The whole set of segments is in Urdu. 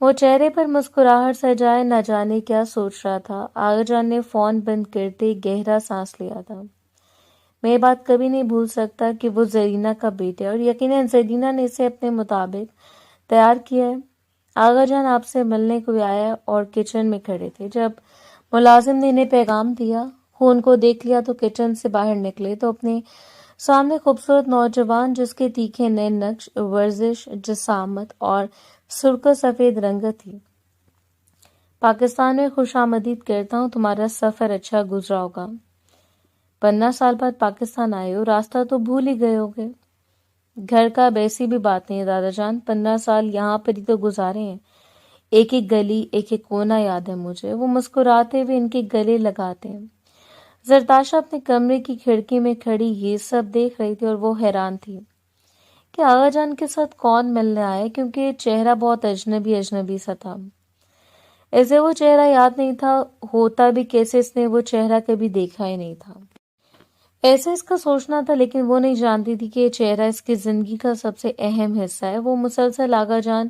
وہ چہرے پر مسکراہٹ سجائے نہ جانے کیا سوچ رہا تھا۔ آغا جان نے فون بند کرتے گہرا سانس لیا تھا۔ میں یہ بات کبھی نہیں بھول سکتا کہ وہ زرینہ کا بیٹا ہے اور یقیناً زرینہ نے اسے اپنے مطابق تیار کیا ہے۔ آغا جان آپ سے ملنے کو آیا اور کچن میں کھڑے تھے۔ جب ملازم نے انہیں پیغام دیا، خون کو دیکھ لیا تو کچن سے باہر نکلے تو اپنے سامنے خوبصورت نوجوان جس کے تیکھے نئے نقش، ورزش، جسامت اور سرخ و سفید رنگت تھی۔ پاکستان میں خوش آمدید کرتا ہوں، تمہارا سفر اچھا گزرا ہوگا۔ 15 سال بعد پاکستان آئے ہو، راستہ تو بھول ہی گئے ہوگے۔ گھر کا اب ایسی بھی بات نہیں ہے دادا جان، 15 سال یہاں پر ہی تو گزارے ہیں۔ ایک ایک گلی، ایک ایک کونا یاد ہے مجھے۔ وہ مسکراتے ہوئے ان کے گلے لگاتے ہیں۔ زرتاشا اپنے کمرے کی کھڑکی میں کھڑی یہ سب دیکھ رہی تھی اور وہ حیران تھی کہ آغا جان کے ساتھ کون ملنے آئے، کیونکہ چہرہ بہت اجنبی سا تھا۔ ایسے وہ چہرہ یاد نہیں تھا، ہوتا بھی کیسے اس نے وہ چہرہ کبھی دیکھا ہی نہیں تھا۔ ایسا اس کا سوچنا تھا، لیکن وہ نہیں جانتی تھی کہ یہ چہرہ اس کی زندگی کا سب سے اہم حصہ ہے۔ وہ مسلسل آغا جان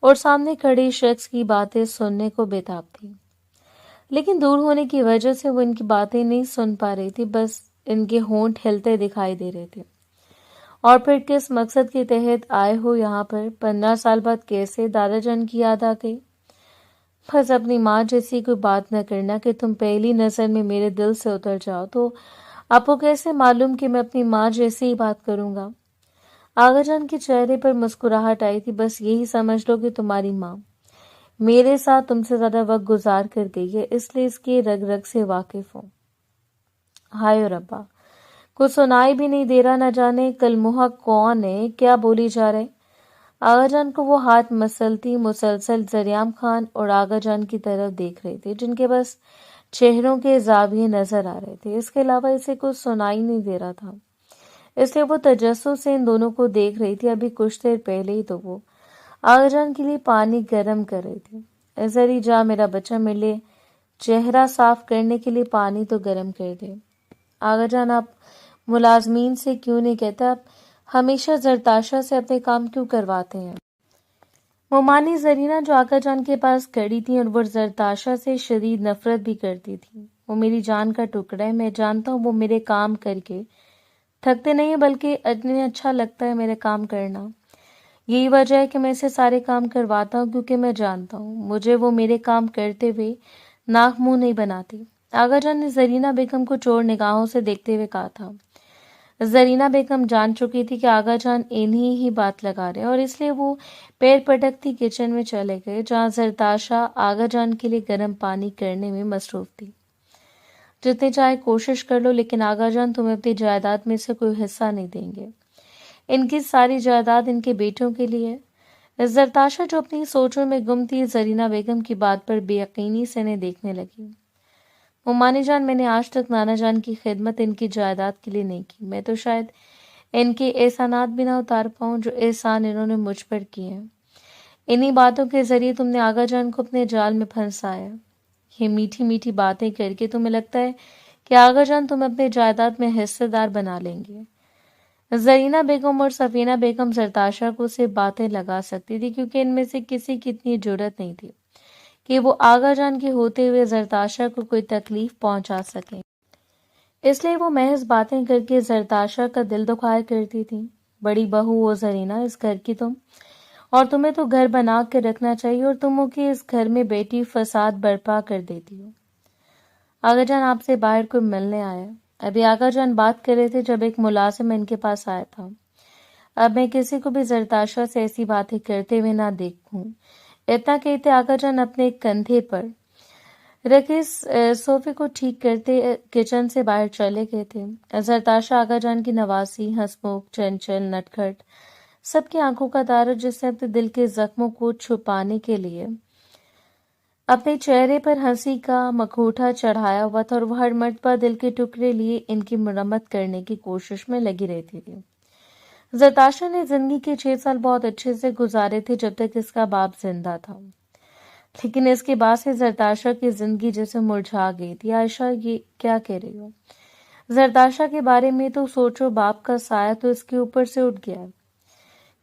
اور سامنے کھڑے شخص کی باتیں سننے کو بےتاب تھی، لیکن دور ہونے کی وجہ سے وہ ان کی باتیں نہیں سن پا رہی تھی، بس ان کے ہونٹ ہلتے دکھائی دے رہے تھے۔ اور پھر کس مقصد کے تحت آئے ہو یہاں پر؟ 15 سال بعد کیسے؟ دادا جان کی یاد آ گئی۔ بس اپنی ماں جیسی کوئی بات نہ کرنا کہ تم پہلی نظر میں میرے دل سے اتر جاؤ، تو آپ کو کیسے معلوم کہ میں اپنی ماں جیسی ہی بات کروں گا؟ آغا جان کے چہرے پر مسکراہٹ آئی تھی۔ بس یہی سمجھ لو کہ تمہاری ماں میرے ساتھ تم سے زیادہ وقت گزار کر گئی ہے، اس لیے اس کے رگ رگ سے واقف ہوں۔ ہائے ربا، کچھ سنائی بھی نہیں دے رہا، نہ جانے کل محق کون ہے، کیا بولی جا رہے۔ آغا جان کو وہ ہاتھ مسلتی مسلسل زریام خان اور آغا جان کی طرف دیکھ رہے تھے، جن کے بس چہروں کے زاویے نظر آ رہے تھے، اس کے علاوہ اسے کچھ سنائی نہیں دے رہا تھا، اس لیے وہ تجسس سے ان دونوں کو دیکھ رہی تھی۔ ابھی کچھ دیر پہلے ہی تو وہ آغا جان کے لیے پانی گرم کر رہی تھی۔ ذری جا میرا بچہ، میرے لیے چہرہ صاف کرنے کے لیے پانی تو گرم کر دے۔ آغا جان آپ ملازمین سے کیوں نہیں کہتے؟ آپ ہمیشہ زرتاشا سے اپنے کام کیوں کرواتے ہیں؟ مومانی زرینہ جو آقا جان کے پاس کھڑی تھی اور وہ زرتاشا سے شدید نفرت بھی کرتی تھی۔ وہ میری جان کا ٹکڑا ہے، میں جانتا ہوں وہ میرے کام کر کے تھکتے نہیں ہیں، بلکہ انہیں اچھا لگتا ہے میرے کام کرنا۔ یہی وجہ ہے کہ میں اسے سارے کام کرواتا ہوں، کیونکہ میں جانتا ہوں مجھے وہ میرے کام کرتے ہوئے ناک منہ نہیں بناتی۔ آغا جان نے زرینہ بیگم کو چور نگاہوں سے دیکھتے ہوئے کہا تھا۔ زرینہ بیگم جان چکی تھی کہ آغا جان انہی ہی بات لگا رہے، اور اس لیے وہ پیر پٹکتی کچن میں چلے گئے، جہاں زرتاشا آغا جان کے لیے گرم پانی کرنے میں مصروف تھی۔ جتنے چاہے کوشش کر لو، لیکن آغا جان تمہیں اپنی جائیداد میں سے کوئی حصہ نہیں دیں گے۔ ان کی ساری جائیداد ان کے بیٹوں کے لیے ہے۔ زرتاشا جو اپنی سوچوں میں گم تھی، زرینہ بیگم کی بات پر بے یقینی سے انہیں دیکھنے لگی۔ ممانی جان، میں نے آج تک نانا جان کی خدمت ان کی جائیداد کے لیے نہیں کی، میں تو شاید ان کے احسانات بھی نہ اتار پاؤں جو احسان انہوں نے مجھ پر کیے ہیں۔ انہی باتوں کے ذریعے تم نے آغا جان کو اپنے جال میں پھنسایا۔ یہ میٹھی میٹھی باتیں کر کے تمہیں لگتا ہے کہ آغا جان تمہیں اپنے جائیداد میں حصہ دار بنا لیں گے۔ زرینہ بیگم اور سفینہ بیگم زرتاشا کو سے باتیں لگا سکتی تھی، کیونکہ ان میں سے کسی کی اتنی جرأت نہیں تھی کہ وہ آغا جان کے ہوتے ہوئے زرتاشا کو کوئی تکلیف پہنچا سکیں۔ اس لیے وہ محض باتیں کر کے زرتاشا کا دل دکھایا کرتی تھی۔ بڑی بہو ہو زرینہ اس گھر کی تم، اور تمہیں تو گھر بنا کے رکھنا چاہیے، اور تم ہو کہ اس گھر میں بیٹی فساد برپا کر دیتی ہو۔ آغا جان آپ سے باہر کوئی ملنے آیا۔ ابھی آغا جان بات کر رہے تھے جب ایک ملازم ان کے پاس آیا تھا۔ اب میں کسی کو بھی زرتاشا سے ایسی باتیں کرتے ہوئے نہ دیکھوں۔ اتنا کہتے آغا جان اپنے کندھے پر رکھے صوفے کو ٹھیک کرتے کچن سے باہر چلے گئے تھے۔ زرتاشا آغا جان کی نواسی، ہنسمکھ، چنچل، نٹکھٹ، سب کی آنکھوں کا تارا، جس نے اپنے دل کے زخموں کو چھپانے کے لیے اپنے چہرے پر ہنسی کا مکھوٹا چڑھایا ہوا تھا، اور وہ ہر مرتبہ دل کے ٹکڑے لیے ان کی مرمت کرنے کی کوشش میں لگی رہتی تھی۔ زرتاشا نے زندگی کے 6 سال بہت اچھے سے گزارے تھے جب تک اس کا باپ زندہ تھا، لیکن اس کے بعد سے زرتاشا کی زندگی جیسے مرجھا گئی تھی۔ عائشہ، یہ کیا کہہ رہی ہو؟ زرتاشا کے بارے میں تو سوچو، باپ کا سایہ تو اس کے اوپر سے اٹھ گیا ہے۔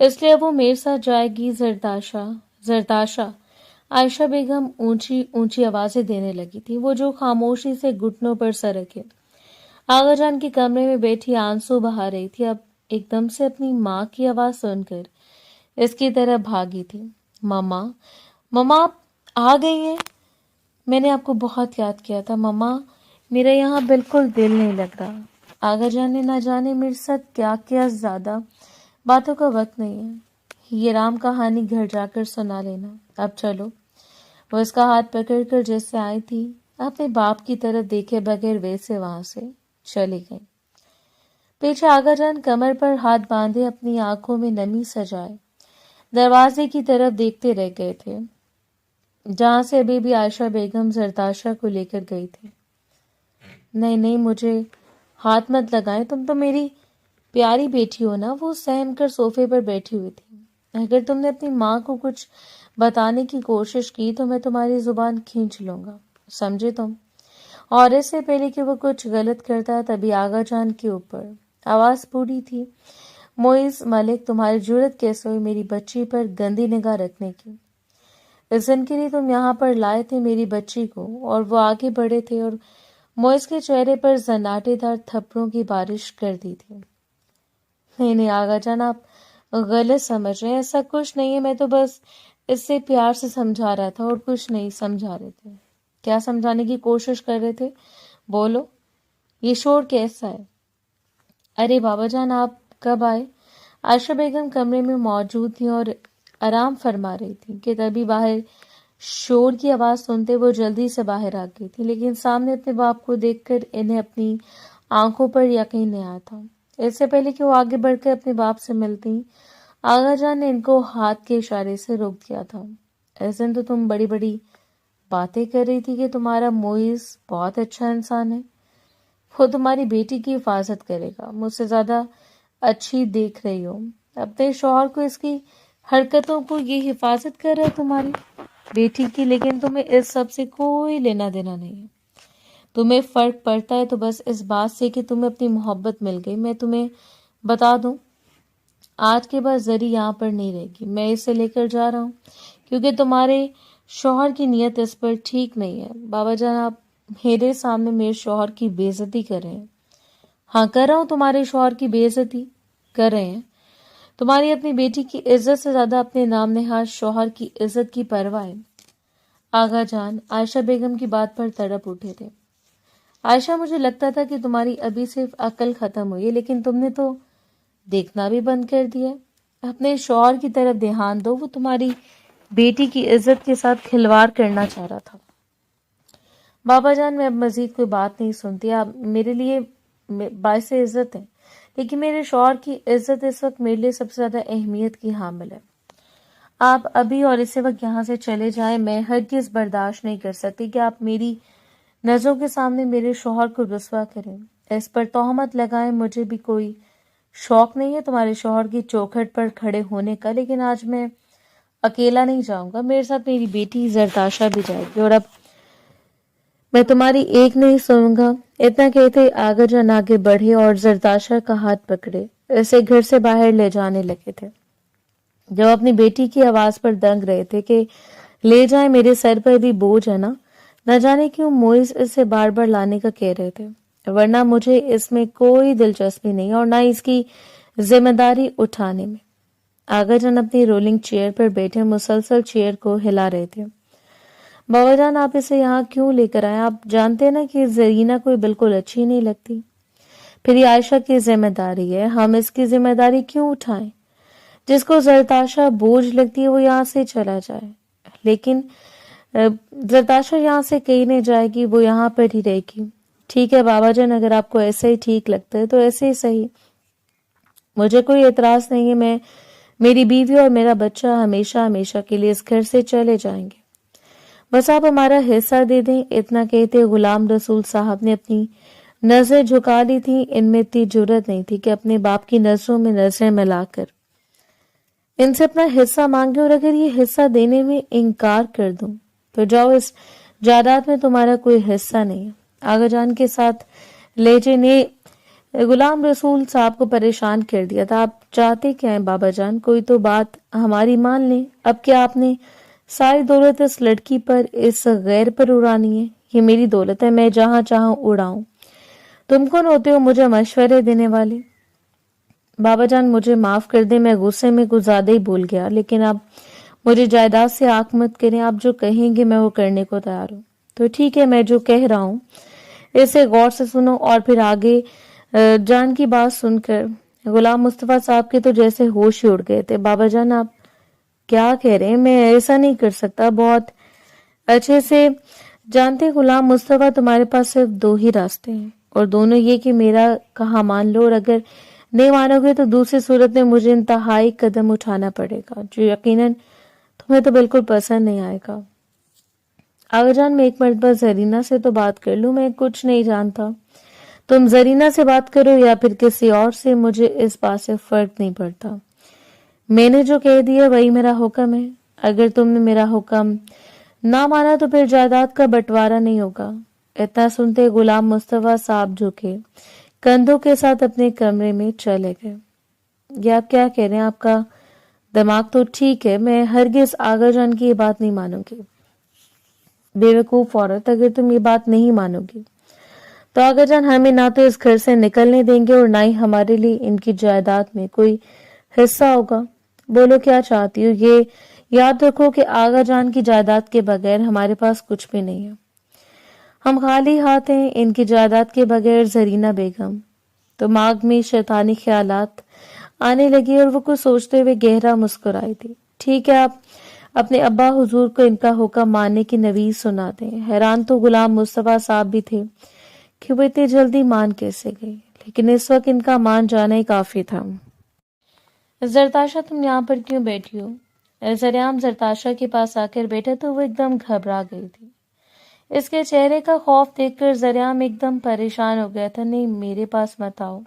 اس لیے وہ میرے ساتھ جائے گی زرتاشا عائشہ بیگم اونچی اونچی آوازیں دینے لگی تھی، وہ جو خاموشی سے گھٹنوں پر سر رکھے آغا جان کے کمرے میں بیٹھی آنسو بہا رہی تھی۔ اب ایک دم سے اپنی ماں کی آواز سن کر اس کی طرف بھاگی تھی۔ ماما ماما آپ آ گئی ہیں؟ میں نے آپ کو بہت یاد کیا تھا ماما، میرا یہاں بالکل دل نہیں لگ رہا۔ آغا جان نے نہ جانے میرے ساتھ کیا کیا، زیادہ باتوں کا وقت نہیں ہے، یہ رام کہانی گھر جا کر سنا لینا، اب چلو۔ وہ اس کا ہاتھ پکڑ کر جیسے آئی تھی اپنے باپ کی طرف دیکھے بغیر ویسے وہاں سے چلی گئی۔ پیچھے آغا جان کمر پر ہاتھ باندھے اپنی آنکھوں میں نمی سجائے دروازے کی طرف دیکھتے رہ گئے تھے، جہاں سے ابھی بھی عائشہ بیگم زرتاشا کو لے کر گئی تھی۔ نہیں نہیں، مجھے ہاتھ مت لگائیں، تم تو میری پیاری بیٹی ہو نا۔ وہ سہم کر صوفے پر بیٹھی ہوئی تھی۔ اگر تم نے اپنی ماں کو کچھ بتانے کی کوشش کی تو میں تمہاری زبان کھینچ لوں گا، سمجھے تم؟ اور اس سے پہلے کہ وہ کچھ غلط کرتا تبھی آغا جان کے اوپر آواز پھوٹی تھی، معیز ملک، تمہاری جرت کیسے ہوئی میری بچی پر گندی نگاہ رکھنے کی؟ اس دن کے لیے تم یہاں پر لائے تھے میری بچی کو؟ اور وہ آگے بڑھے تھے اور معیز کے چہرے پر زناٹے دار تھپڑوں کی بارش کر دی تھی۔ نہیں نہیں آغا جان، آپ غلط سمجھ رہے ہیں، ایسا کچھ نہیں ہے، میں تو بس اس سے پیار سے سمجھا رہا تھا اور کچھ نہیں۔ سمجھا رہے تھے؟ کیا سمجھانے کی کوشش کر رہے تھے؟ بولو، یہ شور کیسا ہے؟ ارے بابا جان، آپ کب آئے؟ عائشہ بیگم کمرے میں موجود تھیں اور آرام فرما رہی تھی کہ تبھی باہر شور کی آواز سنتے وہ جلدی سے باہر آ گئی تھی، لیکن سامنے اپنے باپ کو دیکھ کر انہیں اپنی آنکھوں پر یقین نہیں آیا تھا۔ اس سے پہلے کہ وہ آگے بڑھ کر اپنے باپ سے ملتی، آغا جان نے ان کو ہاتھ کے اشارے سے روک دیا تھا۔ اس دن تو تم بڑی بڑی باتیں کر رہی تھی کہ تمہارا معیز بہت اچھا انسان ہے، وہ تمہاری بیٹی کی حفاظت کرے گا، مجھ سے زیادہ اچھی دیکھ رہی ہو اپنے شوہر کو، اس کی حرکتوں کو، یہ حفاظت کر رہا ہے تمہاری بیٹی کی، لیکن تمہیں اس سب سے کوئی لینا دینا نہیں ہے۔ تمہیں فرق پڑتا ہے تو بس اس بات سے کہ تمہیں اپنی محبت مل گئی۔ میں تمہیں بتا دوں، آج کے بعد زری یہاں پر نہیں رہے گی، میں اسے لے کر جا رہا ہوں کیونکہ تمہارے شوہر کی نیت اس پر ٹھیک نہیں ہے۔ بابا جان، آپ میرے سامنے میرے شوہر کی بے عزتی کر رہے ہیں۔ ہاں، کر رہا ہوں، تمہارے شوہر کی بے عزتی کر رہے ہیں۔ تمہاری اپنی بیٹی کی عزت سے زیادہ اپنے نام نہاد شوہر کی عزت کی پرواہ ہے۔ آغا جان عائشہ بیگم کی بات پر تڑپ اٹھے تھے۔ عائشہ، مجھے لگتا تھا کہ تمہاری ابھی صرف عقل ختم ہوئی ہے، لیکن تم نے تو دیکھنا بھی بند کر دیا۔ اپنے شوہر کی طرف دھیان دو، وہ تمہاری بیٹی کی عزت کے ساتھ کھلواڑ کرنا چاہ رہا تھا۔ بابا جان، میں اب مزید کوئی بات نہیں سنتی، آپ میرے لیے باعث عزت ہیں، لیکن میرے شوہر کی عزت اس وقت میرے لیے سب سے زیادہ اہمیت کی حامل ہے۔ آپ ابھی اور اسی وقت یہاں سے چلے جائیں، میں ہرگز برداشت نہیں کر سکتی کہ آپ میری نظروں کے سامنے میرے شوہر کو رسوا کریں، اس پر تہمت لگائیں۔ مجھے بھی کوئی شوق نہیں ہے تمہارے شوہر کی چوکھٹ پر کھڑے ہونے کا، لیکن آج میں اکیلا نہیں جاؤں گا، میرے ساتھ میری بیٹی زرتاشا بھی جائے گی، اور اب میں تمہاری ایک نہیں سنوں گا۔ اتنا کہتے آغا جان آگے بڑھے اور زرتاشا کا ہاتھ پکڑے اسے گھر سے باہر لے جانے لگے تھے۔ جب اپنی بیٹی کی آواز پر دنگ رہے تھے کہ لے جائیں، میرے سر پر بھی بوجھ ہے نا، نہ جانے کیوں معیز اسے بار بار لانے کا کہہ رہے تھے، ورنہ مجھے اس میں کوئی دلچسپی نہیں اور نہ اس کی ذمہ داری اٹھانے میں۔ آغا جان اپنی رولنگ چیئر پر بیٹھے مسلسل چیئر کو ہلا رہے تھے۔ بابا جان، آپ اسے یہاں کیوں لے کر آئے؟ آپ جانتے نا کہ زرینہ کوئی بالکل اچھی نہیں لگتی، پھر یہ عائشہ کی ذمہ داری ہے، ہم اس کی ذمہ داری کیوں اٹھائیں؟ جس کو زرتاشا بوجھ لگتی ہے وہ یہاں سے چلا جائے، لیکن زرتاشا یہاں سے کہیں نہیں جائے گی، وہ یہاں پر ہی رہے گی۔ ٹھیک ہے بابا جان، اگر آپ کو ایسے ہی ٹھیک لگتا ہے تو ایسے ہی صحیح، مجھے کوئی اعتراض نہیں ہے، میری بیوی اور میرا بچہ ہمیشہ ہمیشہ کے لیے اس گھر سے چلے جائیں گے، بس آپ ہمارا حصہ دے دیں۔ اتنا کہتے غلام رسول صاحب نے اپنی نظر جھکا لی تھی، ان میں اتنی جرت نہیں تھی کہ اپنے باپ کی نظروں میں نظریں ملا کر ان سے اپنا حصہ مانگے، اور اگر یہ حصہ دینے میں انکار کر دوں تو جاؤ، اس جائیداد میں تمہارا کوئی حصہ نہیں ہے۔ آغا جان کے ساتھ لہجے نے غلام رسول صاحب کو پریشان کر دیا تھا۔ آپ چاہتے کیا ہیں بابا جان؟ کوئی تو بات ہماری مان لیں۔ اب کیا آپ نے ساری دولت اس لڑکی پر، اس غیر پر اڑانی ہے؟ یہ میری دولت ہے، میں جہاں چاہوں اڑاؤں۔ تم کون ہوتے ہو مجھے مشورے دینے والے؟ بابا جان مجھے معاف کر دیں، میں غصے میں کچھ زیادہ ہی بھول گیا، لیکن اب مجھے جائیداد سے آنکھ مت کریں۔ آپ جو کہیں گے میں وہ کرنے کو تیار ہوں۔ تو ٹھیک ہے، میں جو کہہ رہا ہوں اسے غور سے سنو، اور پھر آگے جان کی بات سن کر غلام مصطفیٰ صاحب کے تو جیسے ہوش ہی اڑ گئے تھے۔ بابا جان آپ کیا کہہ رہے ہیں؟ میں ایسا نہیں کر سکتا، بہت اچھے سے جانتے غلام مصطفیٰ تمہارے پاس صرف دو ہی راستے ہیں، اور دونوں یہ کہ میرا کہا مان لو، اور اگر نہیں مانو گے تو دوسری صورت میں مجھے انتہائی قدم اٹھانا پڑے گا جو یقیناً تمہیں تو بالکل پسند نہیں آئے گا۔ آغا جان میں ایک مرتبہ زرینہ سے تو بات کر لوں، میں کچھ نہیں جانتا۔ تم زرینہ سے بات کرو یا پھر کسی اور سے، مجھے اس بات سے فرق نہیں پڑتا۔ میں نے جو کہہ دیا وہی میرا حکم ہے۔ اگر تم نے میرا حکم نہ مانا تو پھر جائیداد کا بٹوارا نہیں ہوگا۔ اتنا سنتے غلام مصطفیٰ صاحب جھکے کندھوں کے ساتھ اپنے کمرے میں چلے گئے۔ یہ آپ کیا کہہ رہے ہیں؟ آپ کا دماغ تو ٹھیک ہے، میں ہرگز آغا جان کی یہ بات نہیں مانوں گی۔ بے وقوف عورت، اگر تم یہ بات نہیں مانو گی تو آغا جان ہمیں نہ تو اس گھر سے نکلنے دیں گے اور نہ ہی ہمارے لیے ان کی جائیداد میں کوئی حصہ ہوگا۔ بولو کیا چاہتی ہو؟ یہ یاد رکھو کہ آغا جان کی جائیداد کے بغیر ہمارے پاس کچھ بھی نہیں ہے۔ ہم خالی ہاتھ ہیں ان کی جائیداد کے بغیر۔ زرینہ بیگم دماغ میں شیطانی خیالات آنے لگی اور وہ کچھ سوچتے ہوئے گہرا مسکرائی تھی۔ ٹھیک ہے، آپ اپنے ابا حضور کو ان کا حکم ماننے کی نویز سنا دیں۔ حیران تو غلام مصطفیٰ صاحب بھی تھے کہ وہ اتنی جلدی مان کیسے گئی، لیکن اس وقت ان کا مان جانا ہی کافی تھا۔ زرتاشا تم یہاں پر کیوں بیٹھی ہو؟ زریام زرتاشا کے پاس آ کر بیٹھا تو وہ ایک دم گھبرا گئی تھی۔ اس کے چہرے کا خوف دیکھ کر زریام ایک دم پریشان ہو گیا تھا۔ نہیں، میرے پاس مت آؤ،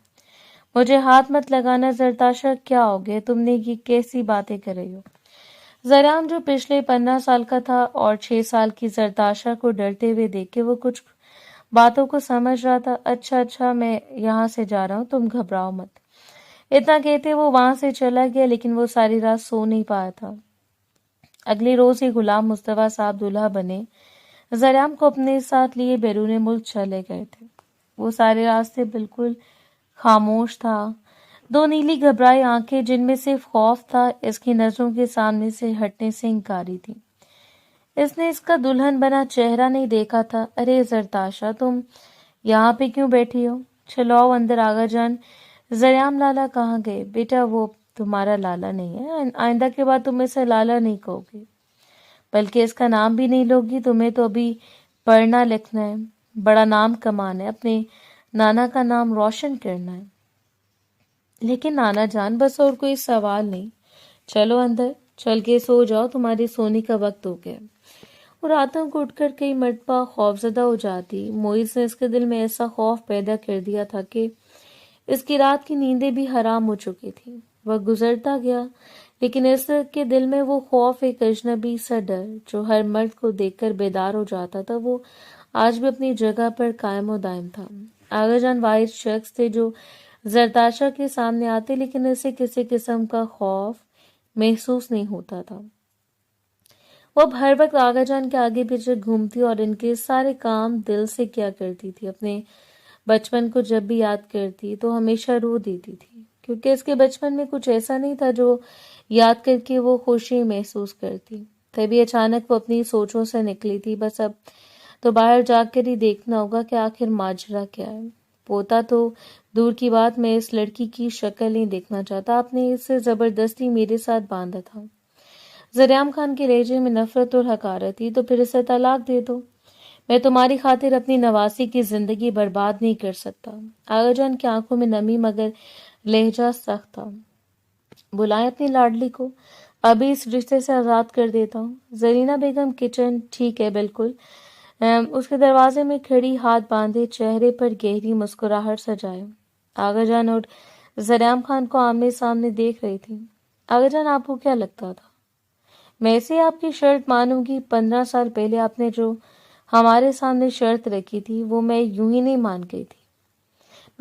مجھے ہاتھ مت لگانا۔ زرتاشا کیا ہو گیا؟ تم نے یہ کیسی باتیں کر رہی ہو؟ زریام جو پچھلے 15 سال کا تھا اور 6 سال کی زرتاشا کو ڈرتے ہوئے دیکھ کے وہ کچھ باتوں کو سمجھ رہا تھا۔ اچھا میں یہاں سے جا رہا ہوں، تم گھبراؤ مت۔ اتنا کہتے وہ وہاں سے چلا گیا، لیکن وہ ساری رات سو نہیں پایا تھا۔ اگلے روز ہی غلام مصطفیٰ صاحب دولہا بنے زریام کو اپنے ساتھ لیے بیرون ملک چلے گئے تھے۔ وہ سارے راستے بالکل خاموش تھا۔ دو نیلی گھبرائی آنکھیں جن میں صرف خوف تھا اس کی نظروں کے سامنے سے ہٹنے سے انکاری تھی۔ اس نے اس کا دلہن بنا چہرہ نہیں دیکھا تھا۔ ارے زرتاشا، تم یہاں پہ کیوں بیٹھی ہو؟ چلو آؤ اندر آغا جان۔ زریام لالا کہاں گئے؟ بیٹا وہ تمہارا لالا نہیں ہے، آئندہ کے بعد تم اسے لالا نہیں کہو گے، بلکہ اس کا نام بھی نہیں لوگی۔ تمہیں تو ابھی پڑھنا لکھنا ہے، بڑا نام کمانا ہے، اپنے نانا کا نام روشن کرنا ہے۔ لیکن نانا جان بس اور کوئی سوال نہیں، چلو اندر چل کے سو جاؤ، تمہارے سونے کا وقت ہو گیا۔ اور راتوں کو اٹھ کر کئی مرتبہ خوفزدہ ہو جاتی۔ موئز نے اس کے دل میں ایسا خوف پیدا کر دیا تھا کہ اس کی رات کی نیندیں بھی حرام ہو چکی تھی۔ وہ گزرتا گیا، لیکن اس کے دل میں وہ خوف، ایک اجنبی سا ڈر جو ہر مرد کو دیکھ کر بیدار ہو جاتا تھا، وہ آج بھی اپنی جگہ پر قائم و دائم تھا۔ آغا جان واحد شخص تھے جو زرتاشا کے سامنے آتے، لیکن اسے کسی قسم کا خوف محسوس نہیں ہوتا تھا۔ وہ اب ہر وقت آغا جان کے آگے پیچھے گھومتی اور ان کے سارے کام دل سے کیا کرتی تھی۔ اپنے بچپن کو جب بھی یاد کرتی تو ہمیشہ رو دیتی تھی، کیونکہ اس کے بچپن میں کچھ ایسا نہیں تھا جو یاد کر کے وہ خوشی محسوس کرتی۔ تبھی اچانک وہ اپنی سوچوں سے نکلی تھی۔ بس اب تو باہر جا کر ہی دیکھنا ہوگا کہ آخر ماجرا کیا ہے۔ پوتا تو دور کی بات، میں اس لڑکی کی شکل نہیں دیکھنا چاہتا۔ آپ نے اسے زبردستی میرے ساتھ باندھا تھا۔ زریام خان کے لہجے میں نفرت اور حقارت تھی۔ تو پھر اسے طلاق دے دو، میں تمہاری خاطر اپنی نواسی کی زندگی برباد نہیں کر سکتا۔ آغا جان کی آنکھوں میں نمی مگر لہجہ سخت تھا۔ بلائیں اپنی لاڈلی کو، ابھی اس رشتے سے آزاد کر دیتا ہوں۔ زرینہ بیگم کچن ٹھیک ہے بالکل، اس کے دروازے میں کھڑی، ہاتھ باندھے، چہرے پر گہری مسکراہٹ سجائے آغا جان اور زریام خان کو آمنے سامنے دیکھ رہی تھی۔ آغا جان آپ کو کیا لگتا تھا میں سے آپ کی شرط مانوں گی؟ 15 سال پہلے آپ نے جو ہمارے سامنے شرط رکھی تھی وہ میں یوں ہی نہیں مان گئی تھی۔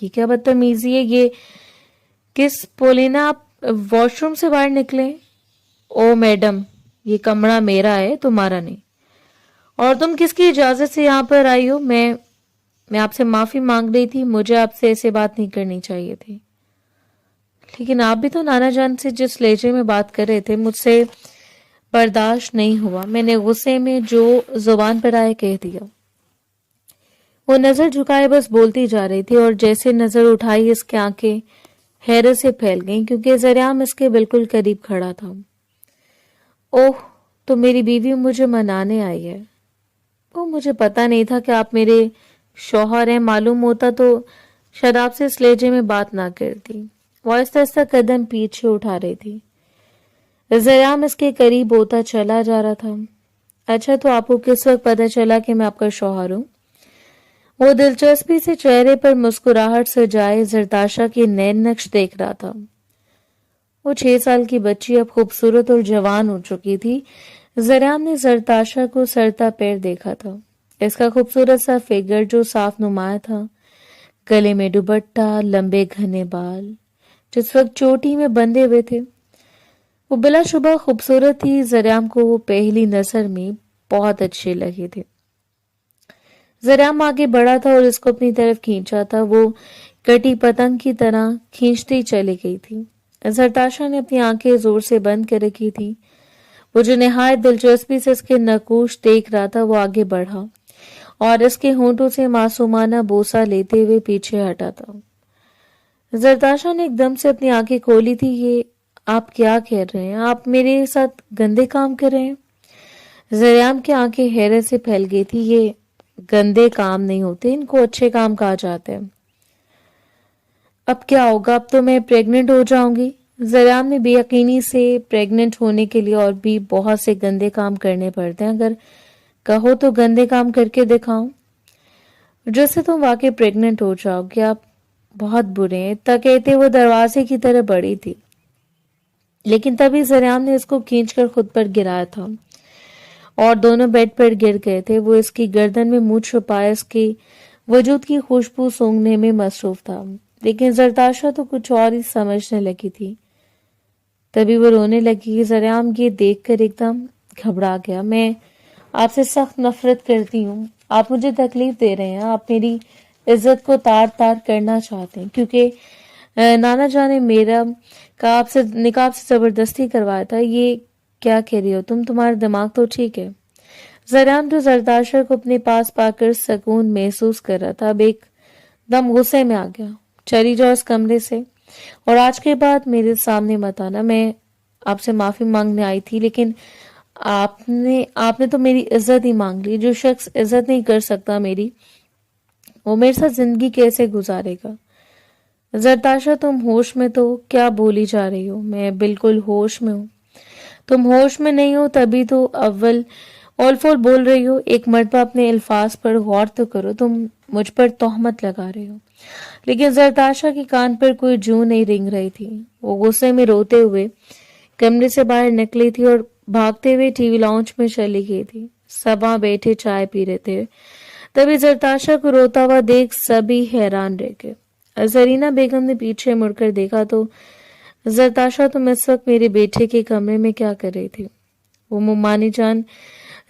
یہ کیا بدتمیزی ہے؟ یہ کس پولینا آپ واش روم سے باہر نکلے؟ او میڈم، یہ کمرہ میرا ہے، تمہارا نہیں۔ اور تم کس کی اجازت سے یہاں پر آئی ہو؟ میں آپ سے معافی مانگ رہی تھی، مجھے آپ سے ایسے بات نہیں کرنی چاہیے تھی۔ لیکن آپ بھی تو نانا جان سے جس لہجے میں بات کر رہے تھے مجھ سے برداشت نہیں ہوا۔ میں نے غصے میں جو زبان پر آئے کہہ دیا۔ وہ نظر جھکائے بس بولتی جا رہی تھی، اور جیسے نظر اٹھائی اس کی آنکھیں حیرت سے پھیل گئیں، کیونکہ زریعام اس کے بالکل قریب کھڑا تھا۔ اوہ، تو میری بیوی مجھے منانے آئی ہے۔ اوہ، مجھے پتا نہیں تھا کہ آپ میرے شوہر ہیں، معلوم ہوتا تو شاید آپ سے اس لہجے میں بات نہ کرتی۔ وہ آہستہ آہستہ قدم پیچھے اٹھا رہی تھی۔ زریعام اس کے قریب ہوتا چلا جا رہا تھا۔ اچھا، تو آپ کو کس وقت پتا چلا کہ میں آپ کا شوہر ہوں؟ وہ دلچسپی سے چہرے پر مسکراہٹ سجائے زرتاشا کے نین نقش دیکھ رہا تھا۔ وہ 6 سال کی بچی اب خوبصورت اور جوان ہو چکی تھی۔ زریعام نے زرتاشا کو سرتا پیر دیکھا تھا۔ اس کا خوبصورت سا فگر جو صاف نمایاں تھا، گلے میں دوپٹہ، لمبے گھنے بال جس وقت چوٹی میں بندھے ہوئے تھے، وہ بلا شبہ خوبصورت تھی۔ زریعام کو وہ پہلی نظر میں بہت اچھے لگے تھے۔ زریعام آگے بڑھا تھا اور اس کو اپنی طرف کھینچا تھا۔ وہ کٹی پتنگ کی طرح کھینچتی چلی گئی تھی۔ زرتاشا نے اپنی آنکھیں زور سے بند کر رکھی تھی۔ وہ جو نہایت دلچسپی سے اس کے نقوش دیکھ رہا تھا، وہ آگے بڑھا اور اس کے ہونٹوں سے معصومانہ بوسہ لیتے ہوئے پیچھے ہٹا تھا۔ زرتاشا نے ایک دم سے اپنی آنکھیں کھولی تھی۔ یہ آپ کیا کہہ رہے ہیں؟ آپ میرے ساتھ گندے کام کر رہے ہیں؟ زریعام کی آنکھیں حیرت سے پھیل گئی تھی۔ یہ گندے کام نہیں ہوتے، ان کو اچھے کام کہا جاتا ہے۔ اب کیا ہوگا؟ اب تو میں پریگننٹ ہو جاؤں گی۔ زریعام نے بے یقینی سے پریگننٹ ہونے کے لیے اور بھی بہت سے گندے کام کرنے پڑتے ہیں، اگر کہو تو گندے کام کر کے دکھاؤں جس سے تم واقعی پریگننٹ ہو جاؤ گے۔ آپ بہت برے ہیں۔ اتنا کہتے وہ دروازے کی طرف بڑھی تھی، لیکن تبھی زریعام نے اس کو کھینچ کر خود پر گرایا تھا اور دونوں بیڈ پر گر گئے تھے۔ وہ اس کی گردن میں منہ چھپائے اس کی وجود کی خوشبو سونگھنے میں مصروف تھا، لیکن زرتاشا تو کچھ اور ہی سمجھنے لگی تھی۔ تبھی وہ رونے لگی۔ زریعام یہ دیکھ کر ایک دم گھبرا گیا۔ میں آپ سے سخت نفرت کرتی ہوں، آپ مجھے تکلیف دے رہے ہیں، آپ میری عزت کو تار تار کرنا چاہتے ہیں، کیونکہ نانا جان نے میرا کا آپ سے نکاح سے زبردستی کروایا تھا۔ یہ کیا کہہ رہی ہو تم؟ تمہارا دماغ تو ٹھیک ہے؟ زریعام جو زرتاشا کو اپنے پاس پا کر سکون محسوس کر رہا تھا، اب ایک دم غصے میں آ گیا۔ چلی جاؤ اس کمرے سے، اور آج کے بعد میرے سامنے مت آنا۔ میں آپ سے معافی مانگنے آئی تھی، لیکن آپ نے تو میری عزت ہی مانگ لی۔ جو شخص عزت نہیں کر سکتا میری، وہ میرے ساتھ زندگی کیسے گزارے گا؟ زرتاشا، تم ہوش میں تو کیا بولی جا رہی ہو؟ میں بالکل ہوش میں ہوں۔ تم ہوش میں نہیں ہو تبھی تو اول فول بول رہی ہو۔ ایک مرتبہ اپنے الفاظ پر غور تو کرو، تم مجھ پر تہمت لگا رہے ہو۔ لیکن زرتاشا کے کان پر کوئی جوں نہیں رنگ رہی تھی۔ وہ غصے میں روتے ہوئے کمرے سے باہر نکلی تھی اور بھاگتے ہوئے ٹی وی لاؤنج میں چلی گئی تھی۔ سب وہاں بیٹھے چائے پی رہے تھے۔ تبھی زرتاشا کو روتا ہوا دیکھ سبھی حیران رہ گئے۔ زرینہ بیگم نے پیچھے مڑ کر دیکھا تو زرتاشا، تم اس وقت میرے بیٹے کے کمرے میں کیا کر رہی تھی؟ وہ ممانی جان،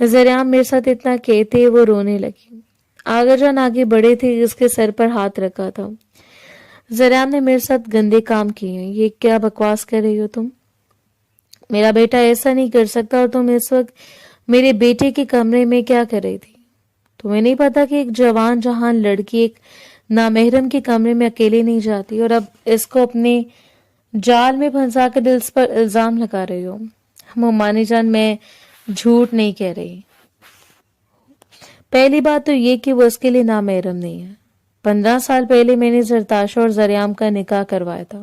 زریعام میرے ساتھ اتنا کہتے وہ رونے لگی۔ آغا جان آگے بڑے تھے، اس کے سر پر ہاتھ رکھا تھا۔ زریعام نے میرے ساتھ گندے کام کیے ہیں۔ یہ کیا بکواس کر رہی ہو تم؟ میرا بیٹا ایسا نہیں کر سکتا، اور تم اس وقت میرے بیٹے کے کمرے میں کیا کر رہی تھی؟ تمہیں نہیں پتا کہ ایک جوان جہان لڑکی ایک نامحرم کے کمرے میں اکیلے نہیں جاتی، اور اب اس کو اپنے جال میں پھنسا کر اس پر الزام لگا رہے ہو؟ ممانی جان، میں جھوٹ نہیں کہہ رہی۔ پہلی بات تو یہ کہ وہ اس کے لیے نامحرم نہیں ہے۔ 15 سال پہلے میں نے زرتاشا اور زریعام کا نکاح کروایا تھا،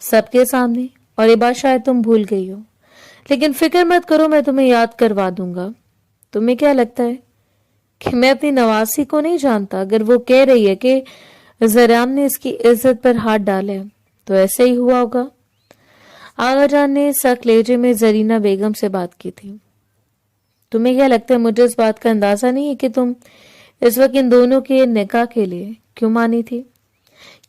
سب کے سامنے، اور یہ بات شاید تم بھول گئی ہو، لیکن فکر مت کرو، میں تمہیں یاد کروا دوں گا۔ تمہیں کیا لگتا ہے کہ میں اپنی نواسی کو نہیں جانتا؟ اگر وہ کہہ رہی ہے کہ زریعام نے اس کی عزت پر ہاتھ ڈالا ہے تو ایسے ہی ہوا ہوگا۔ آغا جان نے سخت لہجے میں زرینہ بیگم سے بات کی تھی۔ تمہیں کیا لگتا ہے مجھے اس بات کا اندازہ نہیں ہے کہ تم اس وقت ان دونوں کے نکاح کے لیے کیوں مانی تھی؟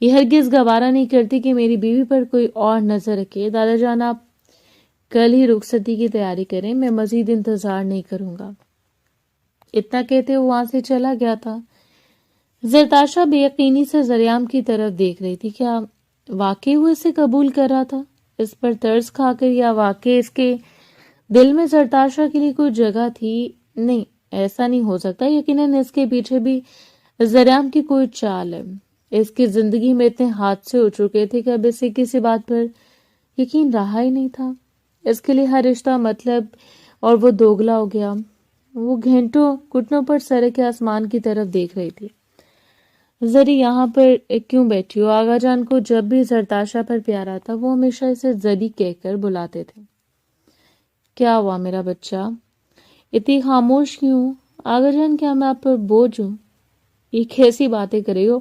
یہ ہرگز گوارا نہیں کرتی کہ میری بیوی پر کوئی اور نظر رکھے۔ دادا جان آپ کل ہی رخصتی کی تیاری کریں، میں مزید انتظار نہیں کروں گا۔ اتنا کہتے وہ وہاں سے چلا گیا تھا۔ زرتاشا بے یقینی سے زریام کی طرف دیکھ رہی تھی۔ کیا واقعی وہ اسے قبول کر رہا تھا اس پر ترس کھا کر، یا واقعی اس کے دل میں زرتاشا کے لیے کوئی جگہ تھی؟ نہیں، ایسا نہیں ہو سکتا۔ یقیناً اس کے پیچھے بھی زریام کی کوئی چال ہے۔ اس کی زندگی میں اتنے حادثے ہو چکے تھے کہ اب اسے کسی بات پر یقین رہا ہی نہیں تھا۔ اس کے لیے ہر رشتہ مطلب اور وہ دوگلا ہو گیا۔ وہ گھٹنوں پر سر کے آسمان کی طرف دیکھ رہی تھی۔ زری یہاں پر کیوں بیٹھی ہو؟ آغا جان کو جب بھی زرتاشا پر پیار آتا وہ ہمیشہ اسے زری کہہ کر بلاتے تھے۔ کیا ہوا میرا بچہ؟ اتنی خاموش کیوں؟ آغا جان کیا میں آپ پر بوجھ ہوں؟ یہ کیسی باتیں کر رہی ہو؟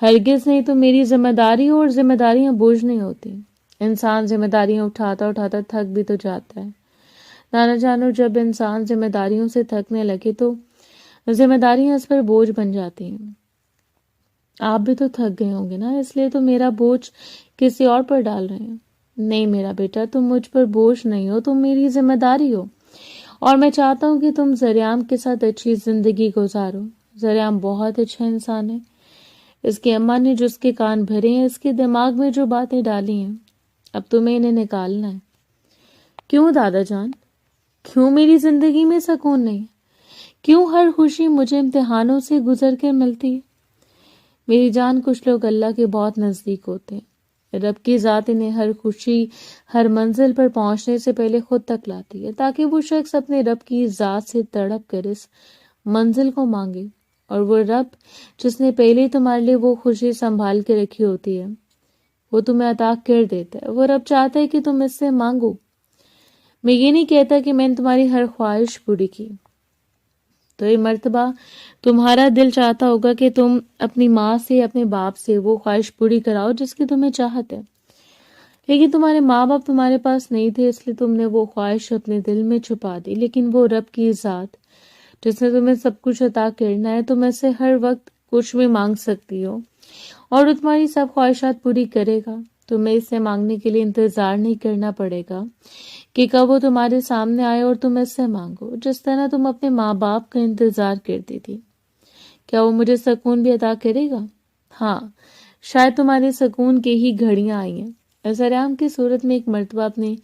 ہرگز نہیں، تو میری ذمہ داری ہو، اور ذمہ داریاں بوجھ نہیں ہوتی۔ انسان ذمہ داریاں اٹھاتا اٹھاتا تھک بھی تو جاتا ہے۔ نانا جانو، جب انسان ذمہ داریوں سے تھکنے لگے تو ذمہ داریاں اس پر بوجھ بن جاتی ہیں۔ آپ بھی تو تھک گئے ہوں گے نا، اس لیے تو میرا بوجھ کسی اور پر ڈال رہے ہیں۔ نہیں میرا بیٹا، تم مجھ پر بوجھ نہیں ہو، تم میری ذمہ داری ہو، اور میں چاہتا ہوں کہ تم زریام کے ساتھ اچھی زندگی گزارو۔ زریام بہت اچھا انسان ہے۔ اس کی اماں نے جس کے کان بھرے ہیں، اس کے دماغ میں جو باتیں ڈالی ہیں، اب تمہیں انہیں نکالنا ہے۔ کیوں دادا جان؟ کیوں میری زندگی میں سکون نہیں؟ کیوں ہر خوشی مجھے امتحانوں سے گزر کر ملتی ہے؟ میری جان، کچھ لوگ اللہ کے بہت نزدیک ہوتے ہیں۔ رب کی ذات انہیں ہر خوشی، ہر منزل پر پہنچنے سے پہلے خود تک لاتی ہے، تاکہ وہ شخص اپنے رب کی ذات سے تڑپ کر اس منزل کو مانگے، اور وہ رب جس نے پہلے تمہارے لیے وہ خوشی سنبھال کے رکھی ہوتی ہے وہ تمہیں عطا کر دیتا ہے۔ وہ رب چاہتا ہے کہ تم اس سے مانگو۔ میں یہ نہیں کہتا کہ میں نے تمہاری ہر خواہش پوری کی، تو یہ مرتبہ تمہارا دل چاہتا ہوگا کہ تم اپنی ماں سے، اپنے باپ سے وہ خواہش پوری کراؤ جس کی تمہیں چاہت ہے، لیکن تمہارے ماں باپ تمہارے پاس نہیں تھے، اس لیے تم نے وہ خواہش اپنے دل میں چھپا دی۔ لیکن وہ رب کی ذات جس نے تمہیں سب کچھ عطا کرنا ہے، تم اس سے ہر وقت کچھ بھی مانگ سکتی ہو، اور وہ تمہاری سب خواہشات پوری کرے گا۔ تمہیں اس سے مانگنے کے لیے انتظار نہیں کرنا پڑے گا کہ کب وہ تمہارے سامنے آئے اور تم اس سے مانگو، جس طرح تم اپنے ماں باپ کا انتظار کرتی تھی۔ کیا وہ مجھے سکون بھی عطا کرے گا؟ ہاں، شاید تمہارے سکون کی ہی گھڑیاں آئی ہیں۔ زریام کی صورت میں ایک مرتبہ اپنے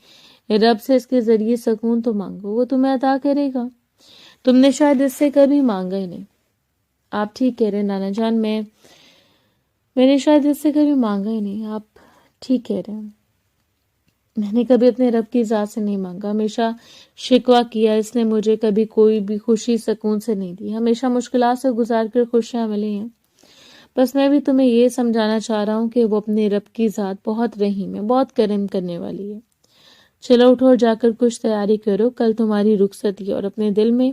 رب سے اس کے ذریعے سکون تو مانگو، وہ تمہیں عطا کرے گا۔ تم نے شاید اس سے کبھی مانگا ہی نہیں۔ آپ ٹھیک کہہ رہے ہیں نانا جان، میں نے شاید اس سے کبھی مانگا ہی نہیں۔ آپ ٹھیک کہہ رہے ہیں، میں نے کبھی اپنے رب کی ذات سے نہیں مانگا، ہمیشہ شکوہ کیا، اس نے مجھے کبھی کوئی بھی خوشی سکون سے نہیں دی، ہمیشہ مشکلات سے گزار کر خوشیاں ملی ہیں۔ بس میں بھی تمہیں یہ سمجھانا چاہ رہا ہوں کہ وہ اپنے رب کی ذات بہت رحیم ہے، بہت کرم کرنے والی ہے۔ چلو اٹھو اور جا کر کچھ تیاری کرو، کل تمہاری رخصتی ہے، اور اپنے دل میں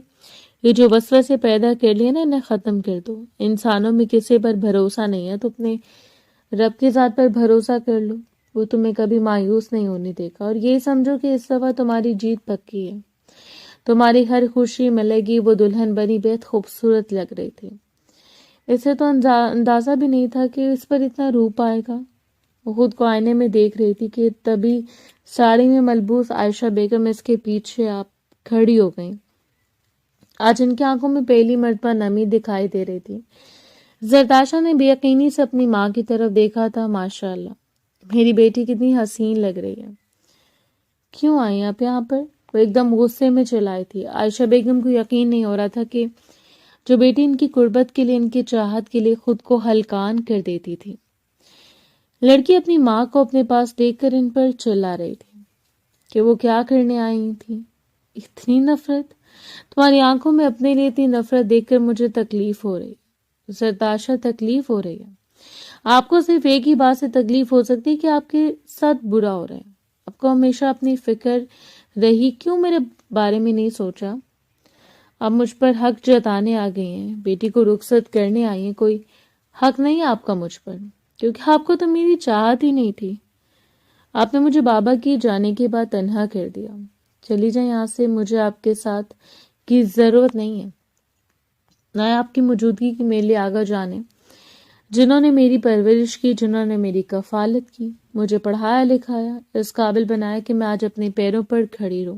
یہ جو وسوسے پیدا کر لیے نا، انہیں ختم کر دو۔ انسانوں میں کسی پر بھروسہ نہیں ہے، تو اپنے رب کی ذات پر بھروسہ کر لو، وہ تمہیں کبھی مایوس نہیں ہونے دے گا۔ اور یہ سمجھو کہ اس دفعہ تمہاری جیت پکی ہے، تمہاری ہر خوشی ملے گی۔ وہ دلہن بنی بہت خوبصورت لگ رہی تھی، اسے تو اندازہ بھی نہیں تھا کہ اس پر اتنا روپ آئے گا۔ وہ خود کو آئینے میں دیکھ رہی تھی کہ تبھی ساڑی میں ملبوس عائشہ بیگم اس کے پیچھے آپ کھڑی ہو گئیں۔ آج ان کی آنکھوں میں پہلی مرتبہ نمی دکھائی دے رہی تھی۔ زرتاشا نے بے یقینی سے اپنی ماں کی طرف دیکھا تھا۔ ماشاء اللہ، میری بیٹی کتنی حسین لگ رہی ہے۔ کیوں آئی آپ یہاں پر؟ وہ ایک دم غصے میں چلائی تھی۔ عائشہ بیگم کو یقین نہیں ہو رہا تھا کہ جو بیٹی ان کی قربت کے لیے، ان کی چاہت کے لیے خود کو ہلکان کر دیتی تھی۔ لڑکی اپنی ماں کو اپنے پاس دیکھ کر ان پر چلا رہی تھی کہ وہ کیا کرنے آئی تھی۔ اتنی نفرت؟ تمہاری آنکھوں میں اپنے لیے اتنی نفرت دیکھ کر مجھے تکلیف ہو رہی ہے۔ زرتاشا، تکلیف ہو رہی ہے؟ آپ کو صرف ایک ہی بات سے تکلیف ہو سکتی ہے کہ آپ کے ساتھ برا ہو رہا ہے۔ آپ کو ہمیشہ اپنی فکر رہی، کیوں میرے بارے میں نہیں سوچا؟ آپ مجھ پر حق جتانے آ گئی ہیں، بیٹی کو رخصت کرنے آئی ہیں، کوئی حق نہیں آپ کا مجھ پر، کیونکہ آپ کو تو میری چاہت ہی نہیں تھی۔ آپ نے مجھے بابا کی جانے کے بعد تنہا کر دیا۔ چلی جائیں یہاں سے، مجھے آپ کے ساتھ کی ضرورت نہیں ہے، نہ آپ کی موجودگی کی میرے لیے آگا جانے جنہوں نے میری پرورش کی، جنہوں نے میری کفالت کی، مجھے پڑھایا لکھایا، اس قابل بنایا کہ میں آج اپنے پیروں پر کھڑی رہوں۔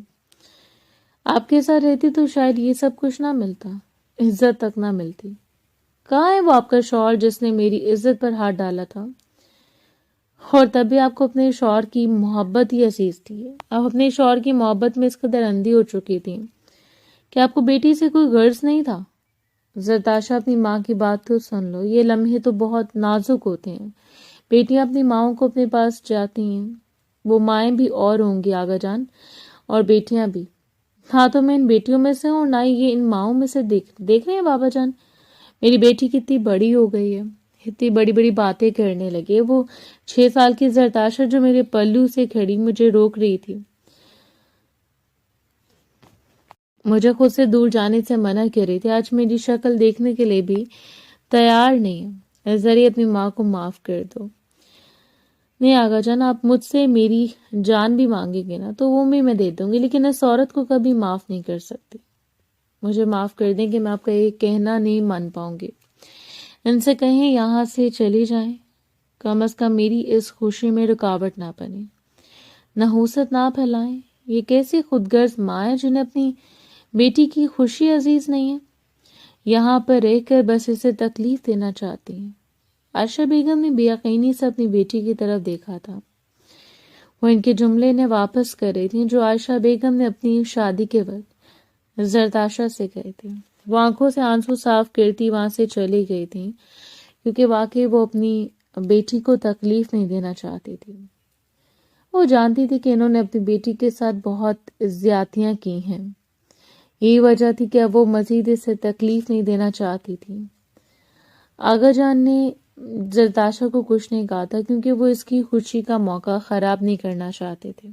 آپ کے ساتھ رہتی تو شاید یہ سب کچھ نہ ملتا، عزت تک نہ ملتی۔ کہاں ہے وہ آپ کا شوہر جس نے میری عزت پر ہاتھ ڈالا تھا؟ اور تب بھی آپ کو اپنے شوہر کی محبت ہی عزیز تھی۔ آپ اپنے شوہر کی محبت میں اس قدر اندھی ہو چکی تھی کہ آپ کو بیٹی سے کوئی غرض نہیں تھا۔ زرتاشا، اپنی ماں کی بات تو سن لو، یہ لمحے تو بہت نازک ہوتے ہیں۔ بیٹیاں اپنی ماؤں کو اپنے پاس جاتی ہیں، وہ مائیں بھی اور ہوں گی آگا جان، اور بیٹیاں بھی۔ ہاں تو میں ان بیٹیوں میں سے ہوں، نہ ہی یہ ان ماؤں میں سے دیکھ رہے ہیں بابا جان، میری بیٹی کتنی بڑی ہو گئی ہے، اتنی بڑی بڑی باتیں کرنے لگی ہے۔ وہ 6 سال کی زرتاشا جو میرے پلو سے کھڑی مجھے روک رہی تھی، مجھے خود سے دور جانے سے منع کر رہی تھی، آج میری شکل دیکھنے کے لیے بھی تیار نہیں ہے۔ ذریعے اپنی ماں کو معاف کر دو۔ نہیں آگا جان، آپ مجھ سے میری جان بھی مانگیں گے نا تو وہ بھی میں دے دوں گی، لیکن اس عورت کو کبھی معاف نہیں کر سکتی۔ مجھے معاف کر دیں کہ میں آپ کا یہ کہنا نہیں مان پاؤں گی۔ ان سے کہیں یہاں سے چلی جائیں، کم از کم میری اس خوشی میں رکاوٹ نہ بنے، نحوست نہ پھیلائیں۔ یہ کیسی خود غرض ماں ہے جنہیں اپنی بیٹی کی خوشی عزیز نہیں ہے، یہاں پر رہ کر بس اسے تکلیف دینا چاہتی ہیں۔ عائشہ بیگم نے بے یقینی سے اپنی بیٹی کی طرف دیکھا تھا۔ وہ ان کے جملے نے واپس کر رہی تھیں جو عائشہ بیگم نے اپنی شادی کے وقت زرتاشا سے کہے تھے۔ وہ آنکھوں سے آنسو صاف کرتی وہاں سے چلی گئی تھیں، کیونکہ واقعی وہ اپنی بیٹی کو تکلیف نہیں دینا چاہتی تھی۔ وہ جانتی تھی کہ انہوں نے اپنی بیٹی کے ساتھ بہت زیادتیاں کی ہیں، یہی وجہ تھی کہ اب وہ مزید اسے تکلیف نہیں دینا چاہتی تھی۔ آغا جان نے زرتاشا کو کچھ نہیں کہا تھا کیونکہ وہ اس کی خوشی کا موقع خراب نہیں کرنا چاہتے تھے۔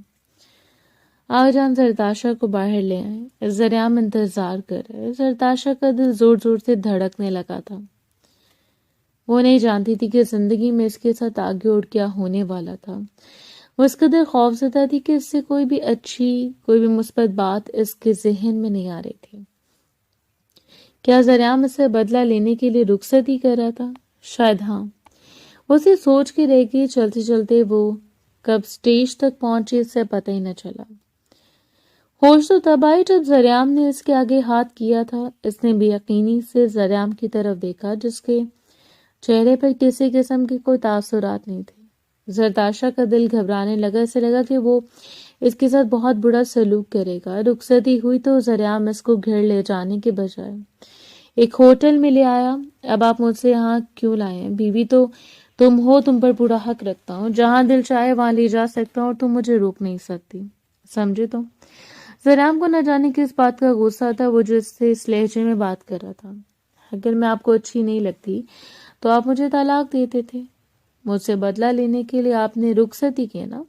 آغا جان زرتاشا کو باہر لے آئے، زریام انتظار کر رہے۔ زرتاشا کا دل زور زور سے دھڑکنے لگا تھا۔ وہ نہیں جانتی تھی کہ زندگی میں اس کے ساتھ آگے اور کیا ہونے والا تھا۔ وہ اس قدر خوفزدہ تھی کہ اس سے کوئی بھی اچھی، کوئی بھی مثبت بات اس کے ذہن میں نہیں آ رہی تھی۔ کیا زریام اس سے بدلہ لینے کے لیے رخصت ہی کر رہا تھا؟ شاید ہاں۔ وہ اسے سوچ کے رہ گئی، چلتے چلتے وہ کب سٹیج تک پہنچی اس سے پتہ ہی نہ چلا۔ ہوش تو تب آئی جب زریام نے اس کے آگے ہاتھ کیا تھا۔ اس نے بے یقینی سے زریام کی طرف دیکھا جس کے چہرے پر کسی قسم کے کوئی تاثرات نہیں تھے۔ زرتاشا کا دل گھبرانے لگا، اسے لگا کہ وہ اس کے ساتھ بہت برا سلوک کرے گا۔ رخصتی ہوئی تو زریام اس کو گھر لے جانے کے بجائے ایک ہوٹل میں لے آیا۔ اب آپ مجھ سے یہاں کیوں لائے ہیں؟ بیوی تو تم ہو، تم پر پورا حق رکھتا ہوں، جہاں دل چاہے وہاں لے جا سکتا ہوں اور تم مجھے روک نہیں سکتی، سمجھے تو؟ زریام کو نہ جانے کس بات کا غصہ تھا، وہ جو اس سے اس لہجے میں بات کر رہا تھا۔ اگر میں آپ کو اچھی نہیں لگتی تو آپ مجھے طلاق دیتے تھے، مجھ سے بدلہ لینے کے لیے آپ نے رخصتی کی نا۔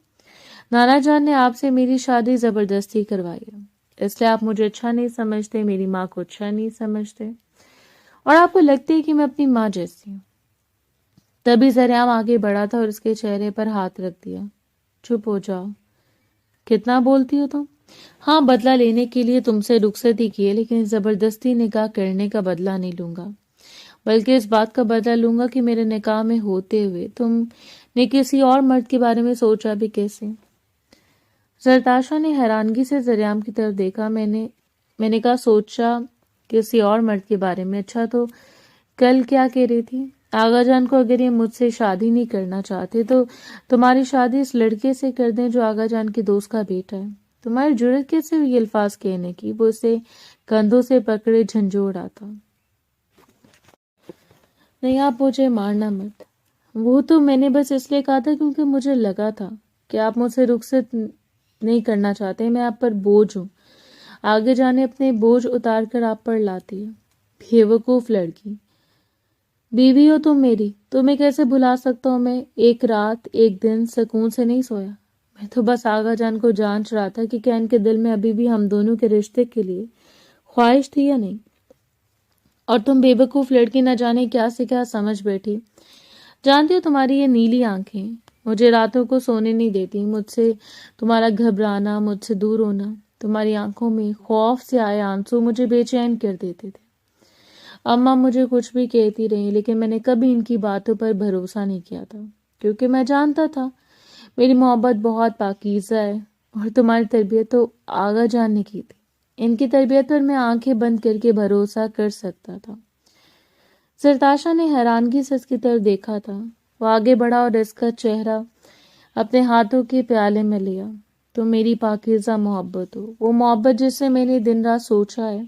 نانا جان نے آپ سے میری شادی زبردستی کروائی ہے، اس لیے آپ مجھے اچھا نہیں سمجھتے، میری ماں کو اچھا نہیں سمجھتے، اور آپ کو لگتی ہے کہ میں اپنی ماں جیسی ہوں۔ تبھی زریام آگے بڑھا تھا اور اس کے چہرے پر ہاتھ رکھ دیا۔ چپ ہو جاؤ، کتنا بولتی ہو تم؟ ہاں، بدلہ لینے کے لیے تم سے رخصتی کی ہے، لیکن زبردستی نکاح کرنے کا بدلہ نہیں لوں گا، بلکہ اس بات کا بدلہ لوں گا کہ میرے نکاح میں ہوتے ہوئے تم نے کسی اور مرد کے بارے میں سوچا بھی کیسے؟ زرتاشا نے حیرانگی سے زریام کی طرف دیکھا۔ میں نے کہا سوچا کسی اور مرد کے بارے میں؟ اچھا تو کل کیا کہہ رہی تھی؟ آغا جان کو اگر یہ مجھ سے شادی نہیں کرنا چاہتے تو تمہاری شادی اس لڑکے سے کر دیں جو آغا جان کے دوست کا بیٹا ہے۔ تمہاری جرت کیسے ہوئی یہ الفاظ کہنے کی؟ وہ اسے کندھوں سے پکڑے جھنجھوڑ آتا۔ نہیں، آپ مجھے مارنا مت۔ وہ تو میں نے بس اس لیے کہا تھا کیونکہ مجھے لگا تھا کہ آپ مجھ سے رخصت نہیں کرنا چاہتے، میں آپ پر بوجھ ہوں، آگے جانے اپنے بوجھ اتار کر آپ پر لاتی ہے۔ بیوقوف لڑکی، بیوی ہو تم میری، تمہیں کیسے بھلا سکتا ہوں میں؟ ایک رات ایک دن سکون سے نہیں سویا، میں تو بس آغا جان کو جانچ رہا تھا کہ کیا ان کے دل میں ابھی بھی ہم دونوں کے رشتے کے لیے خواہش تھی یا نہیں۔ اور تم بے وقوف لڑکی نہ جانے کیا سے کیا سمجھ بیٹھی۔ جانتی ہو تمہاری یہ نیلی آنکھیں مجھے راتوں کو سونے نہیں دیتی، مجھ سے تمہارا گھبرانا، مجھ سے دور ہونا، تمہاری آنکھوں میں خوف سے آئے آنسو مجھے بے چین کر دیتے تھے۔ اماں مجھے کچھ بھی کہتی رہی لیکن میں نے کبھی ان کی باتوں پر بھروسہ نہیں کیا تھا، کیونکہ میں جانتا تھا میری محبت بہت پاکیزہ ہے اور تمہاری تربیت تو آغا جاننے کی تھی۔ ان کی تربیت پر میں آنکھیں بند کر کے بھروسہ کر سکتا تھا۔ زرتاشا نے حیرانگی سے اس کی طرف دیکھا تھا۔ وہ آگے بڑھا اور اس کا چہرہ اپنے ہاتھوں کے پیالے میں لیا۔ تو میری پاکیزہ محبت ہو، وہ محبت جس سے میں نے دن رات سوچا ہے،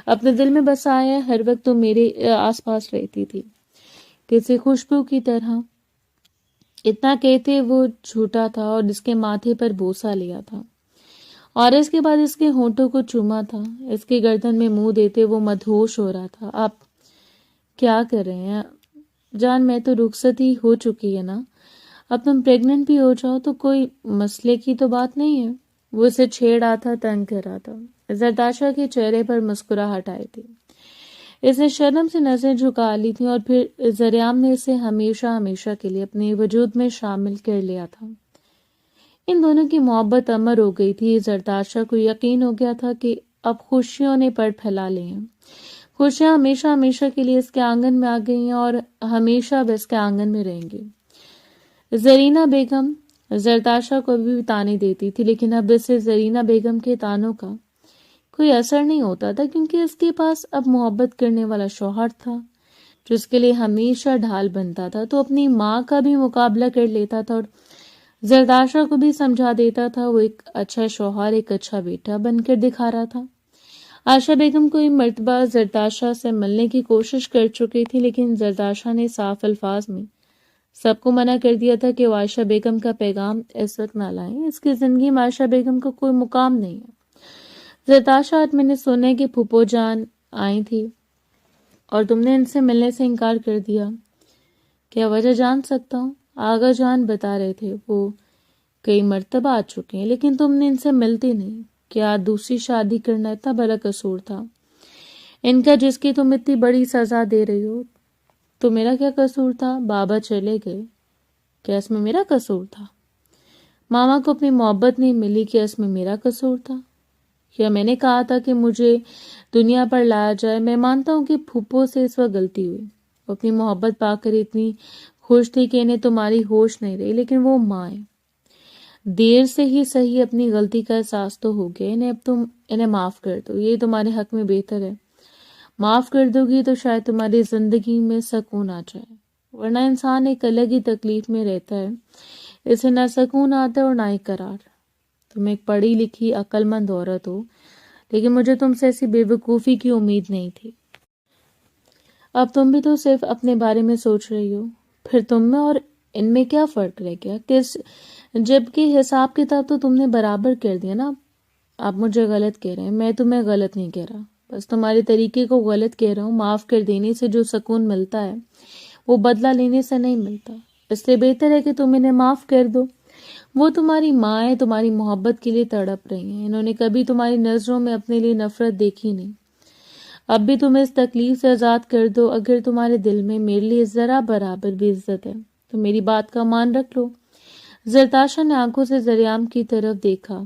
اپنے دل میں بسایا ہے، ہر وقت تو میرے آس پاس رہتی تھی کسی خوشبو کی طرح۔ اتنا کہتے وہ جھوٹا تھا اور اس کے ماتھے پر بوسہ لیا تھا اور اس کے بعد اس کے ہونٹوں کو چوما تھا۔ اس کی گردن میں منہ دیتے وہ مدہوش ہو رہا تھا۔ آپ کیا کر رہے ہیں جان؟ میں تو رخصتی ہو چکی ہے نا، اب تم پریگننٹ بھی ہو جاؤ تو کوئی مسئلے کی تو بات نہیں ہے۔ وہ اسے چھیڑ رہا تھا، تنگ کر رہا تھا۔ زرتاشا کے چہرے پر مسکراہٹ آئی تھی۔ اس نے شرم سے نظریں جھکا لی تھیں اور پھر زریام نے اسے ہمیشہ ہمیشہ کے لیے اپنے وجود میں شامل کر لیا تھا۔ ان دونوں کی محبت امر ہو گئی تھی۔ زرتاشا کو یقین ہو گیا تھا کہ اب خوشیوں نے پر پھیلا لی ہیں، خوشیاں ہمیشہ ہمیشہ کے لیے اس کے آنگن میں آ گئی ہیں اور ہمیشہ اب اس کے آنگن میں رہیں گی۔ زرینہ بیگم زرتاشا کو بھی تانے دیتی تھی، لیکن اب اسے زرینہ بیگم کے تانوں کا کوئی اثر نہیں ہوتا تھا، کیونکہ اس کے پاس اب محبت کرنے والا شوہر تھا جو اس کے لیے ہمیشہ ڈھال بنتا تھا۔ تو اپنی ماں کا بھی مقابلہ کر لیتا تھا اور زرتاشا کو بھی سمجھا دیتا تھا۔ وہ ایک اچھا شوہر، ایک اچھا بیٹا بن کر دکھا رہا تھا۔ عائشہ بیگم کوئی مرتبہ زرتاشا سے ملنے کی کوشش کر چکی تھی، لیکن زرتاشا نے صاف الفاظ میں سب کو منع کر دیا تھا کہ وہ عائشہ بیگم کا پیغام اس وقت نہ لائیں۔ اس کی زندگی میں عائشہ بیگم کا کوئی مقام نہیں ہے۔ زرتاشا، آج میں نے سنا کہ پھوپھو جان آئی تھی اور تم نے ان سے ملنے سے انکار کر دیا، کیا وجہ جان سکتا ہوں؟ آغا جان بتا رہے تھے وہ کئی مرتبہ آ چکے ہیں لیکن تم نے ان سے ملتی نہیں۔ کیا دوسری شادی کرنا اتنا بڑا قصور تھا ان کا جس کی تم اتنی بڑی سزا دے رہی ہو؟ تو میرا کیا قصور تھا؟ بابا چلے گئے، کیا اس میں میرا قصور تھا؟ ماما کو اپنی محبت نہیں ملی، کیا اس میں میرا قصور تھا؟ کیا میں نے کہا تھا کہ مجھے دنیا پر لایا جائے؟ میں مانتا ہوں کہ پھوپھو سے اس وقت غلطی ہوئی، وہ اپنی محبت پا کر اتنی خوش تھی کہ انہیں تمہاری ہوش نہیں رہی، لیکن وہ ماں ہے، دیر سے ہی صحیح اپنی غلطی کا احساس تو ہو گیا، اب تم انہیں معاف کر دو، یہ تمہارے حق میں بہتر ہے۔ معاف کر دو گی تو شاید تمہاری زندگی میں سکون آ جائے، ورنہ انسان ایک الگ ہی تکلیف میں رہتا ہے، اسے نہ سکون آتا ہے اور نہ ہی قرار۔ تم ایک پڑھی لکھی عقل مند عورت ہو، لیکن مجھے تم سے ایسی بے وقوفی کی امید نہیں تھی۔ اب تم بھی تو صرف اپنے بارے میں سوچ رہی ہو، پھر تم میں اور ان میں کیا فرق رہ گیا؟ جبکہ حساب کتاب تو تم نے برابر کر دیا نا۔ آپ مجھے غلط کہہ رہے ہیں، میں تمہیں غلط نہیں کہہ رہا، بس تمہارے طریقے کو غلط کہہ رہا ہوں۔ معاف کر دینے سے جو سکون ملتا ہے وہ بدلہ لینے سے نہیں ملتا، اس سے بہتر ہے کہ تم انہیں معاف کر دو۔ وہ تمہاری ماں ہے، تمہاری محبت کے لیے تڑپ رہی ہیں، انہوں نے کبھی تمہاری نظروں میں اپنے لیے نفرت دیکھی نہیں۔ اب بھی تمہیں اس تکلیف سے آزاد کر دو، اگر تمہارے دل میں میرے لیے ذرا برابر بھی عزت ہے تو میری بات کا مان رکھ لو۔ زرتاشا نے آنکھوں سے زریام کی طرف دیکھا۔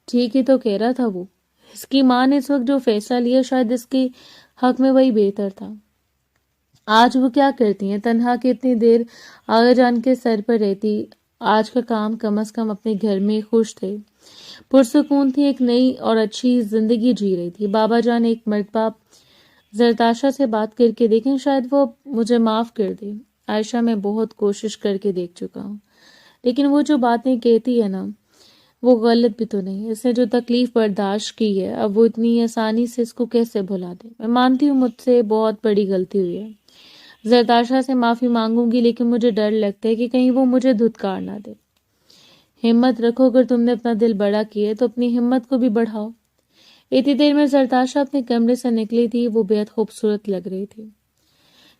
ٹھیک ہی تو کہہ رہا تھا وہ، اس کی ماں نے اس وقت جو فیصلہ لیا شاید اس کے حق میں وہی بہتر تھا۔ آج وہ کیا کرتی ہیں تنہا کہ اتنی دیر آغا جان کے سر پر رہتی؟ آج کا کام کم از کم اپنے گھر میں خوش تھے، پرسکون تھی، ایک نئی اور اچھی زندگی جی رہی تھی۔ بابا جان ایک مرتبہ زرتاشا سے بات کر کے دیکھیں، شاید وہ مجھے معاف کر دے۔ عائشہ، میں بہت کوشش کر کے دیکھ چکا ہوں، لیکن وہ جو باتیں کہتی ہے نا وہ غلط بھی تو نہیں۔ اس نے جو تکلیف برداشت کی ہے اب وہ اتنی آسانی سے اس کو کیسے بھلا دے؟ میں مانتی ہوں مجھ سے بہت بڑی غلطی ہوئی ہے، زرتاشا سے معافی مانگوں گی، لیکن مجھے ڈر لگتا ہے کہ کہیں وہ مجھے دھتکار نہ دے۔ ہمت رکھو، اگر تم نے اپنا دل بڑا کیا ہے تو اپنی ہمت کو بھی بڑھاؤ۔ اتنی دیر میں زرتاشا اپنے کمرے سے نکلی تھی، وہ بہت خوبصورت لگ رہی تھی۔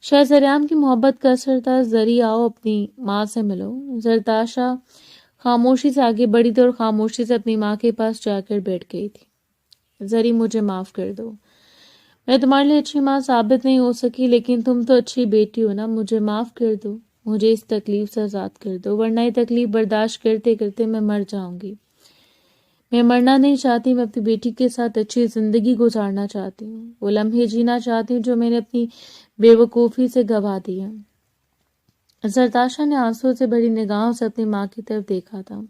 شاید زریام کی محبت کا اثر تھا۔ زری، آؤ اپنی ماں سے ملو۔ زرتاشا خاموشی سے آگے بڑھی تھی اور خاموشی سے اپنی ماں کے پاس جا کر بیٹھ گئی تھی۔ زری، مجھے معاف کر دو، میں تمہارے لیے اچھی ماں ثابت نہیں ہو سکی، لیکن تم تو اچھی بیٹی ہو نا، مجھے معاف کر دو، مجھے اس تکلیف سے آزاد کر دو، ورنہ یہ تکلیف برداشت کرتے کرتے میں مر جاؤں گی۔ میں مرنا نہیں چاہتی، میں اپنی بیٹی کے ساتھ اچھی زندگی گزارنا چاہتی ہوں، وہ لمحے جینا چاہتی ہوں جو میں نے اپنی بے وقوفی سے گوا دیا۔ زرتاشا نے آنسو سے بھری نگاہوں سے اپنی ماں کی طرف دیکھا تھا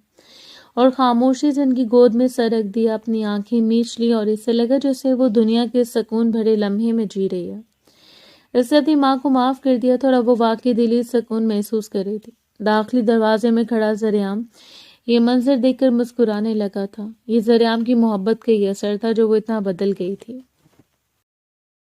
اور خاموشی سے ان کی گود میں سر رکھ دیا، اپنی آنکھیں میچ لی اور اسے لگا جیسے وہ دنیا کے سکون بھرے لمحے میں جی رہی ہے۔ اس نے اپنی ماں کو معاف کر دیا تھا اور اب وہ واقعی دلی سکون محسوس کر رہی تھی۔ داخلی دروازے میں کھڑا زریعام یہ منظر دیکھ کر مسکرانے لگا تھا۔ یہ زریعام کی محبت کا ہی اثر تھا جو وہ اتنا بدل گئی تھی۔